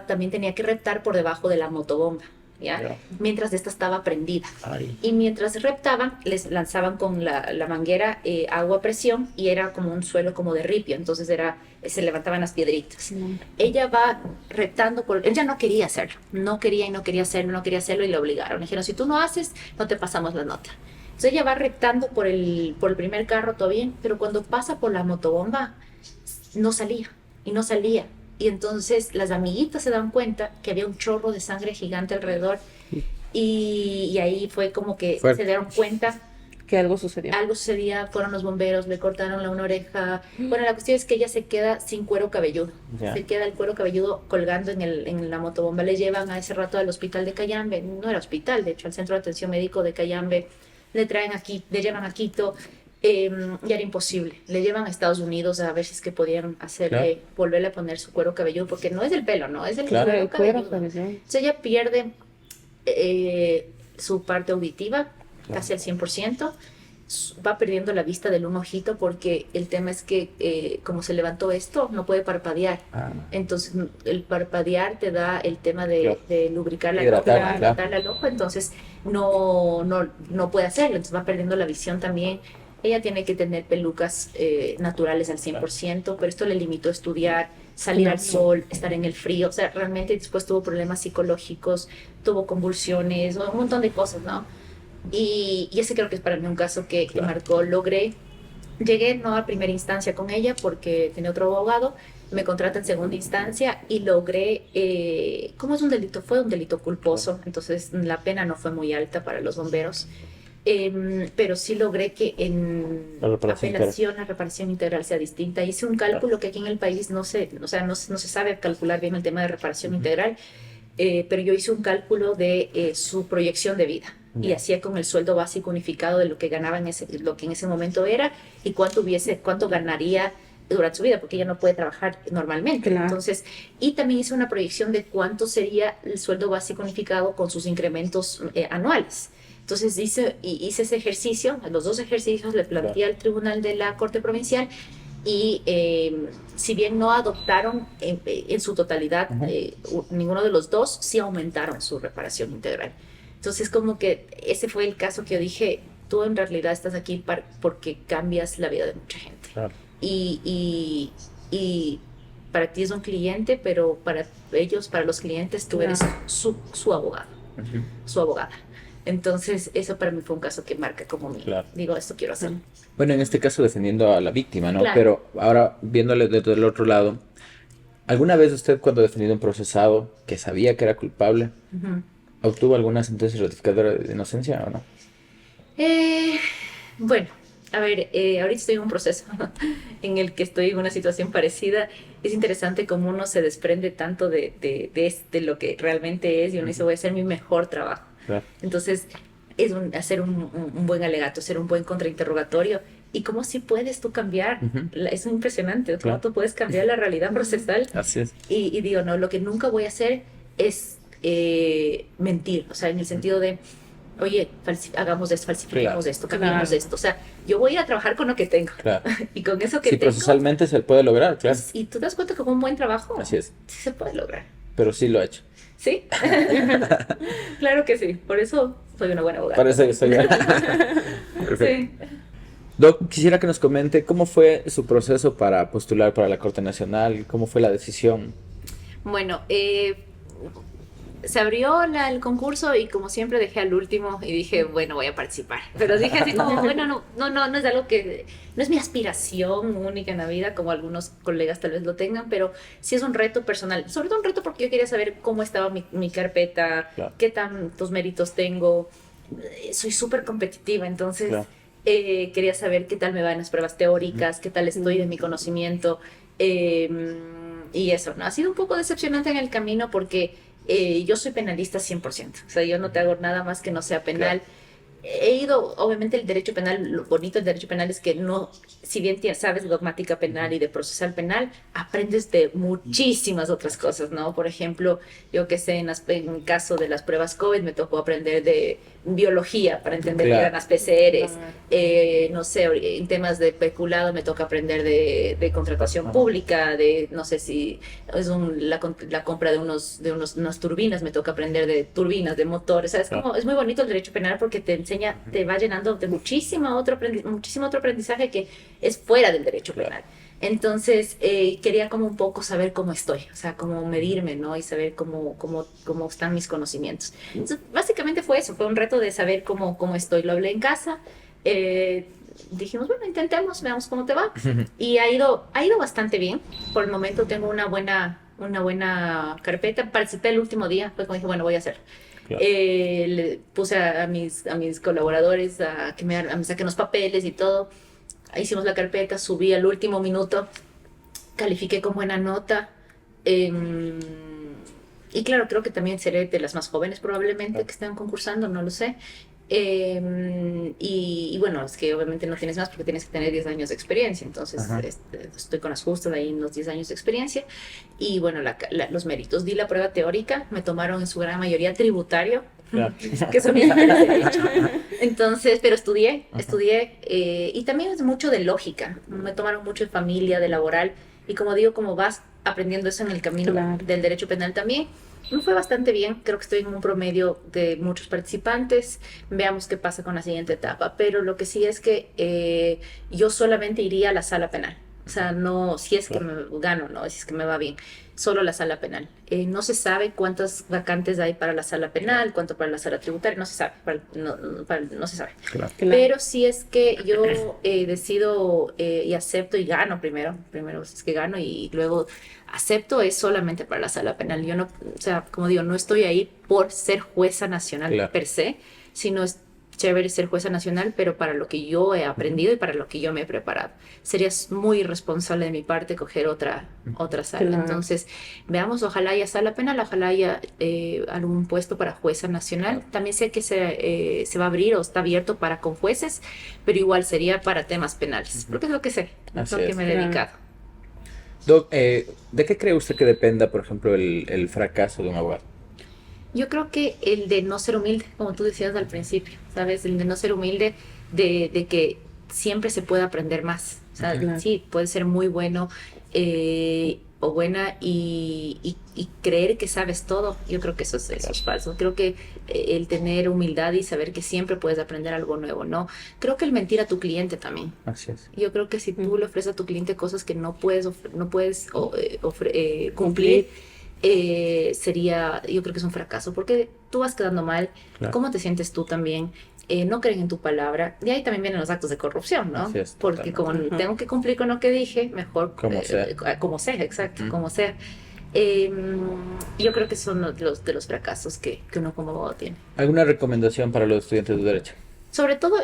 también tenía que reptar por debajo de la motobomba. ¿Ya? Mientras esta estaba prendida. Y mientras reptaban, les lanzaban con la manguera agua a presión y era como un suelo como de ripio, entonces se levantaban las piedritas. Ella va reptando, ella no quería hacerlo, no quería hacerlo y le obligaron. Le dijeron, si tú no haces, no te pasamos la nota. Entonces ella va reptando por el primer carro, todo bien, pero cuando pasa por la motobomba, no salía. Y entonces las amiguitas se dan cuenta que había un chorro de sangre gigante alrededor y ahí fue como que se dieron cuenta Que algo sucedió. Algo sucedía, fueron los bomberos, le cortaron una oreja. Bueno, la cuestión es que ella se queda sin cuero cabelludo. Ya. Se queda el cuero cabelludo colgando en la motobomba. Le llevan a ese rato al hospital de Cayambe. No era hospital, de hecho, al centro de atención médico de Cayambe. Le traen aquí, le llevan a Quito. Y era imposible. Le llevan a Estados Unidos a ver si es que podían hacerle, Claro. volverle a poner su cuero cabelludo, porque no es el pelo, ¿no? Es el Claro. cuero El cuero cabelludo. cabelludo. Entonces ella pierde su parte auditiva casi al 100%, va perdiendo la vista del un ojito porque el tema es que como se levantó esto, no puede parpadear. Ah, Entonces el parpadear te da el tema de, Claro. de lubricar la Hidratar, boca, claro. hidratar el ojo, entonces no puede hacerlo, entonces va perdiendo la visión también. Ella tiene que tener pelucas naturales al 100%, pero esto le limitó a estudiar, salir al sol, estar en el frío, o sea, realmente después tuvo problemas psicológicos, tuvo convulsiones, un montón de cosas, ¿no? Y ese creo que es para mí un caso que Claro. marcó, llegué no a primera instancia con ella porque tenía otro abogado, me contrata en segunda instancia y logré, ¿cómo es un delito? Fue un delito culposo, entonces la pena no fue muy alta para los bomberos. Pero sí logré que en La reparación apelación la reparación integral sea distinta. Hice un cálculo que aquí en el país no se sabe calcular bien el tema de reparación integral, pero yo hice un cálculo de su proyección de vida y Ya. hacía con el sueldo básico unificado de lo que ganaba lo que en ese momento era y cuánto ganaría durante su vida, porque ella no puede trabajar normalmente. Claro. Entonces, y también hice una proyección de cuánto sería el sueldo básico unificado con sus incrementos anuales. Entonces hice ese ejercicio, los dos ejercicios le planteé al tribunal de la Corte Provincial y si bien no adoptaron en su totalidad ninguno de los dos, sí aumentaron su reparación integral. Entonces como que ese fue el caso que yo dije, tú en realidad estás aquí porque cambias la vida de mucha gente. claro. Y para ti es un cliente, pero para ellos, para los clientes, tú eres su abogado, Ujú. su abogada. Entonces, eso para mí fue un caso que marca como mi, Claro. digo, esto quiero hacer. Bueno, en este caso defendiendo a la víctima, ¿no? Claro. Pero ahora viéndole desde el otro lado, ¿alguna vez usted cuando ha defendido a un procesado que sabía que era culpable, Ujú. obtuvo alguna sentencia ratificadora de inocencia o no? Bueno, a ver, ahorita estoy en un proceso en el que estoy en una situación parecida. Es interesante cómo uno se desprende tanto de lo que realmente es y uno dice, voy a hacer mi mejor trabajo. Claro. Entonces, es hacer un buen alegato, hacer un buen contrainterrogatorio. Y cómo sí puedes tú cambiar. Ujú. Es impresionante cómo Claro. tú puedes cambiar la realidad procesal. Así es. Y digo, no, lo que nunca voy a hacer es mentir. O sea, en el sentido de, oye, hagamos esto, falsifiquemos Claro. esto, cambiemos Claro. esto. O sea, yo voy a ir a trabajar con lo que tengo. Claro. Y con eso que Sí, tengo. procesalmente se puede lograr, claro. Y tú te das cuenta que con un buen trabajo Así es. sí se puede lograr. Pero sí lo ha hecho. ¿Sí? Claro que sí. Por eso soy una buena abogada. Parece que estoy Perfecto. Sí. Doc, quisiera que nos comente cómo fue su proceso para postular para la Corte Nacional, cómo fue la decisión. Bueno, se abrió el concurso y como siempre dejé al último y dije, bueno, voy a participar. Pero dije así como, bueno, no es algo que, no es mi aspiración única en la vida, como algunos colegas tal vez lo tengan, pero sí es un reto personal. Sobre todo un reto porque yo quería saber cómo estaba mi carpeta, Claro. qué tantos méritos tengo. Soy súper competitiva, entonces Claro. quería saber qué tal me van las pruebas teóricas, qué tal estoy de mi conocimiento. Y eso, ¿no? Ha sido un poco decepcionante en el camino porque yo soy penalista 100%. O sea, yo no te hago nada más que no sea penal. He ido, obviamente el derecho penal, lo bonito del derecho penal es que no, si bien sabes dogmática penal y de procesal penal, aprendes de muchísimas otras cosas, ¿no? Por ejemplo, yo que sé, en el caso de las pruebas COVID me tocó aprender de biología para entender qué Claro. eran las PCRs. No sé, en temas de peculado me toca aprender de contratación Ajá. pública, de no sé si es la compra de unas turbinas, me toca aprender de turbinas, de motores. O sea, Claro. es muy bonito el derecho penal porque te enseña, te va llenando de muchísimo otro aprendizaje que es fuera del derecho Claro. penal. Entonces, quería como un poco saber cómo estoy, o sea, cómo medirme, ¿no? Y saber cómo están mis conocimientos. Entonces, básicamente fue eso, fue un reto de saber cómo estoy. Lo hablé en casa, dijimos, bueno, intentemos, veamos cómo te va. Y ha ido bastante bien. Por el momento tengo una buena carpeta. Participé el último día, fue como dije, bueno, voy a hacer. Claro. Le puse a mis colaboradores a me saquen los papeles y todo. Hicimos la carpeta, subí al último minuto, califiqué con buena nota. em, y claro, creo que también seré de las más jóvenes probablemente que están concursando, no lo sé. Y bueno, es que obviamente no tienes más porque tienes que tener 10 años de experiencia, entonces Ajá. estoy con las justas ahí en los 10 años de experiencia. Y bueno, los méritos, di la prueba teórica, me tomaron en su gran mayoría tributario, Claro. que eso me derecho. Entonces, pero estudié, y también es mucho de lógica, me tomaron mucho de familia, de laboral, y como digo, como vas aprendiendo eso en el camino Claro. del derecho penal también. Me fue bastante bien, creo que estoy en un promedio de muchos participantes, veamos qué pasa con la siguiente etapa, pero lo que sí es que yo solamente iría a la sala penal, o sea, no, si es que me gano, no, si es que me va bien, solo la sala penal. No se sabe cuántas vacantes hay para la sala penal, cuánto para la sala tributaria, no se sabe, no se sabe. Claro. Claro. Pero si es que yo decido y acepto y gano primero si es que gano y luego acepto, es solamente para la sala penal. Yo no, o sea, como digo, no estoy ahí por ser jueza nacional Claro. per se, sino es chévere ser jueza nacional, pero para lo que yo he aprendido y para lo que yo me he preparado. Sería muy irresponsable de mi parte coger otra sala. Claro. Entonces, veamos, ojalá haya sala penal, ojalá haya algún puesto para jueza nacional. También sé que se va a abrir o está abierto para con jueces, pero igual sería para temas penales, porque es lo que sé, es Así lo que es. me he Claro. dedicado. Doc, ¿de qué cree usted que dependa, por ejemplo, el fracaso de un abogado? Yo creo que el de no ser humilde, como tú decías al principio, ¿sabes? El de no ser humilde, de que siempre se puede aprender más. O sea, Claro. sí, puede ser muy bueno o buena y creer que sabes todo. Yo creo que eso es falso. Creo que el tener humildad y saber que siempre puedes aprender algo nuevo, ¿no? Creo que el mentir a tu cliente también. Así es. Yo creo que si tú le ofreces a tu cliente cosas que no puedes, cumplir, sería, yo creo que es un fracaso, porque tú vas quedando mal, Claro. ¿cómo te sientes tú también? No creen en tu palabra, de ahí también vienen los actos de corrupción, ¿no? Así es, Porque totalmente. como tengo que cumplir con lo que dije, mejor Como sea. como sea, exacto, Ujú. como sea. Yo creo que son de los fracasos que uno como abogado tiene. ¿Alguna recomendación para los estudiantes de Derecho? Sobre todo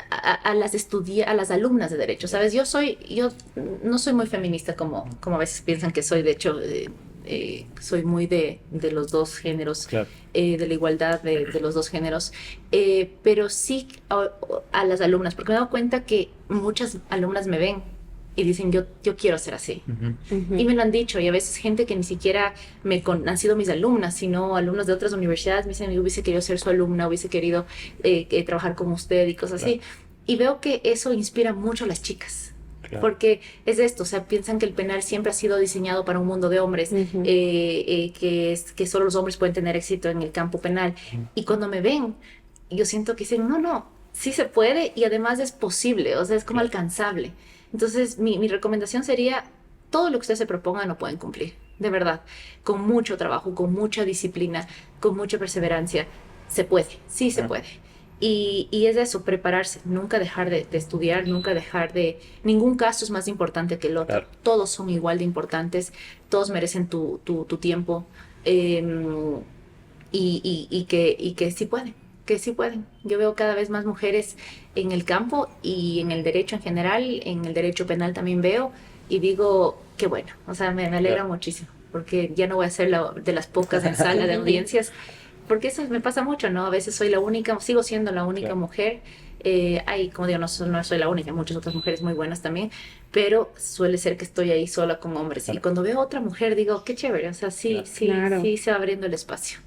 a las alumnas de derecho, ¿sabes? Yo no soy muy feminista como a veces piensan que soy. De hecho, soy muy de los dos géneros, Claro. de la igualdad de los dos géneros, pero sí a las alumnas, porque me he dado cuenta que muchas alumnas me ven y dicen, yo quiero ser así. Ujú. Ujú. Y me lo han dicho, y a veces gente que ni siquiera han sido mis alumnas, sino alumnos de otras universidades me dicen, yo hubiese querido ser su alumna, hubiese querido trabajar con usted y cosas así. Y veo que eso inspira mucho a las chicas. Claro. Porque es esto, o sea, piensan que el penal siempre ha sido diseñado para un mundo de hombres, Ujú. que solo los hombres pueden tener éxito en el campo penal. Y cuando me ven, yo siento que dicen, no, sí se puede y además es posible, o sea, es como Claro. alcanzable. Entonces, mi recomendación sería, todo lo que ustedes se propongan lo pueden cumplir, de verdad, con mucho trabajo, con mucha disciplina, con mucha perseverancia, se puede, sí se Claro. puede. Y es eso, prepararse, nunca dejar de estudiar, nunca dejar de... Ningún caso es más importante que el otro, Claro. todos son igual de importantes, todos merecen tu tiempo, y que sí pueden, que sí pueden. Yo veo cada vez más mujeres en el campo y en el derecho en general, en el derecho penal también veo, y digo, qué bueno, o sea, me alegra Claro. muchísimo, porque ya no voy a ser de las pocas en sala de audiencias, porque eso me pasa mucho, ¿no? A veces soy la única, sigo siendo la única Claro. mujer. Como digo, no soy la única, hay muchas otras mujeres muy buenas también, pero suele ser que estoy ahí sola con hombres. Claro. Y cuando veo a otra mujer, digo, qué chévere, o sea, sí, Claro. sí se va abriendo el espacio.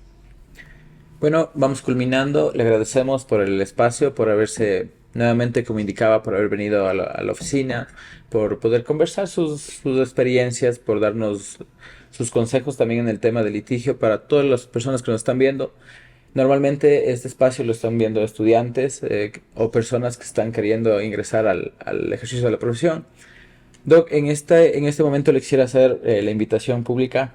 Bueno, vamos culminando. Le agradecemos por el espacio, por haberse nuevamente, como indicaba, por haber venido a la oficina, por poder conversar sus experiencias, por darnos sus consejos también en el tema del litigio para todas las personas que nos están viendo. Normalmente este espacio lo están viendo estudiantes o personas que están queriendo ingresar al ejercicio de la profesión. Doc, en este momento le quisiera hacer la invitación pública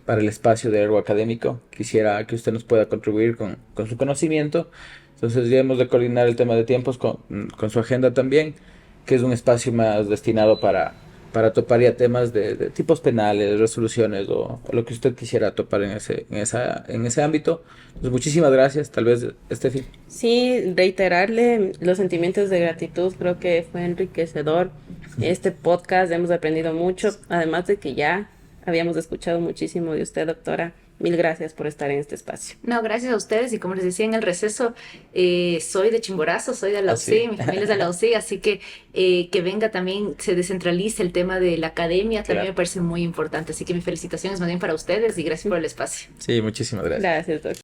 para el espacio de Ergo Académico. Quisiera que usted nos pueda contribuir con su conocimiento. Entonces ya hemos de coordinar el tema de tiempos con su agenda también, que es un espacio más destinado para topar ya temas de tipos penales, resoluciones o lo que usted quisiera topar en ese ámbito. Pues muchísimas gracias, tal vez, Estefi. Sí, reiterarle los sentimientos de gratitud, creo que fue enriquecedor este podcast, hemos aprendido mucho, además de que ya habíamos escuchado muchísimo de usted, doctora. Mil gracias por estar en este espacio. No, gracias a ustedes. Y como les decía en el receso, soy de Chimborazo, soy de la UCI, sí. mi familia es de la UCI, así que venga también, se descentralice el tema de la academia, también Claro. me parece muy importante. Así que mis felicitaciones más bien para ustedes y gracias por el espacio. Sí, muchísimas gracias. Gracias, doctor.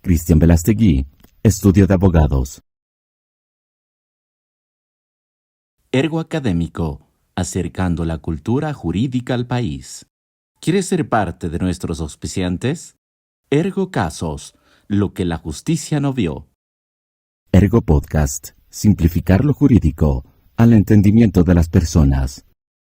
Cristian Velastegui, Estudio de Abogados. Ergo Académico, acercando la cultura jurídica al país. ¿Quieres ser parte de nuestros auspiciantes? Ergo Casos, lo que la justicia no vio. Ergo Podcast, simplificar lo jurídico al entendimiento de las personas.